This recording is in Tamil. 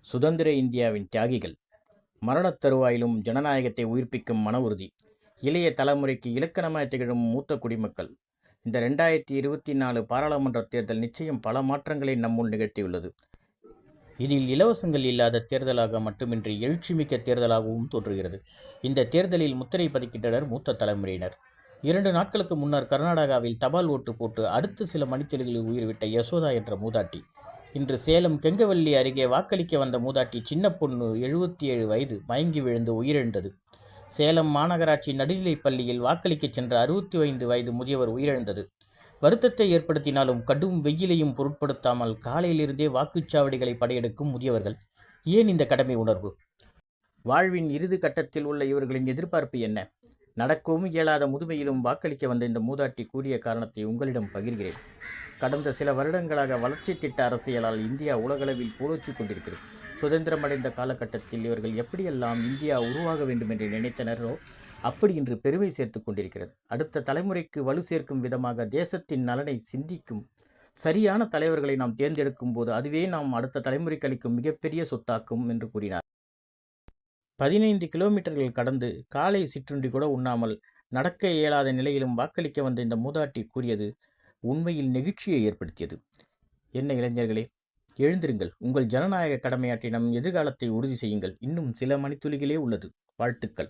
சுதந்திர இந்தியாவின் தியாகிகள். மரணத் தருவாயிலும் ஜனநாயகத்தை உயிர்ப்பிக்கும் மன உறுதி. இளைய தலைமுறைக்கு இலக்கணமாய் திகழும் மூத்த குடிமக்கள். இந்த 2024 பாராளுமன்ற தேர்தல் நிச்சயம் பல மாற்றங்களை நம்முள் நிகழ்த்தியுள்ளது. இதில் இலவசங்கள் இல்லாத தேர்தலாக மட்டுமின்றி எழுச்சிமிக்க தேர்தலாகவும் தோன்றுகிறது. இந்த தேர்தலில் முத்திரை பதிக்கின்றனர் மூத்த தலைமுறையினர். 2 நாட்களுக்கு முன்னர் கர்நாடகாவில் தபால் ஓட்டு போட்டு அடுத்த சில மணித்துளிகளில் உயிர்விட்ட யசோதா என்ற மூதாட்டி இன்று சேலம் கெங்கவல்லி அருகே வாக்களிக்க வந்த மூதாட்டி சின்ன பொண்ணு 77 வயது மயங்கி விழுந்து உயிரிழந்தது. சேலம் மாநகராட்சி நடுநிலைப் பள்ளியில் வாக்களிக்க சென்ற 65 வயது முதியவர் உயிரிழந்தது. வருத்தத்தை ஏற்படுத்தினாலும் கடும் வெயிலையும் பொருட்படுத்தாமல் காலையிலிருந்தே வாக்குச்சாவடிகளை படையெடுக்கும் முதியவர்கள். ஏன் இந்த கடமை உணர்வு? வாழ்வின் இறுதி கட்டத்தில் உள்ள இவர்களின் எதிர்பார்ப்பு என்ன? நடக்கவும் இயலாத முதுமையிலும் வாக்களிக்க வந்த இந்த மூதாட்டி கூறிய காரணத்தை உங்களிடம் பகிர்கிறேன். கடந்த சில வருடங்களாக வளர்ச்சி திட்ட அரசியலால் இந்தியா உலகளவில் பூலோச்சி கொண்டிருக்கிறது. சுதந்திரமடைந்த காலகட்டத்தில் இவர்கள் எப்படியெல்லாம் இந்தியா உருவாக வேண்டும் என்று நினைத்தனரோ அப்படி இன்று பெருமை சேர்த்து கொண்டிருக்கிறது. அடுத்த தலைமுறைக்கு வலு சேர்க்கும் விதமாக தேசத்தின் நலனை சிந்திக்கும் சரியான தலைவர்களை நாம் தேர்ந்தெடுக்கும் போது அதுவே நாம் அடுத்த தலைமுறைக்கு அளிக்கும் மிகப்பெரிய சொத்தாக்கும் என்று கூறினார். 15 கிலோமீட்டர்கள் கடந்து காலை சிற்றுண்டி கூட உண்ணாமல் நடக்க இயலாத நிலையிலும் வாக்களிக்க வந்த இந்த மூதாட்டி கூறியது உண்மையில் நெகிழ்ச்சியை ஏற்படுத்தியது. என்ன இளைஞர்களே, எழுந்திருங்கள், உங்கள் ஜனநாயக கடமையாற்றி நம் எதிர்காலத்தை உறுதி செய்யுங்கள். இன்னும் சில மணித்துளிகளே உள்ளது. வாழ்த்துக்கள்.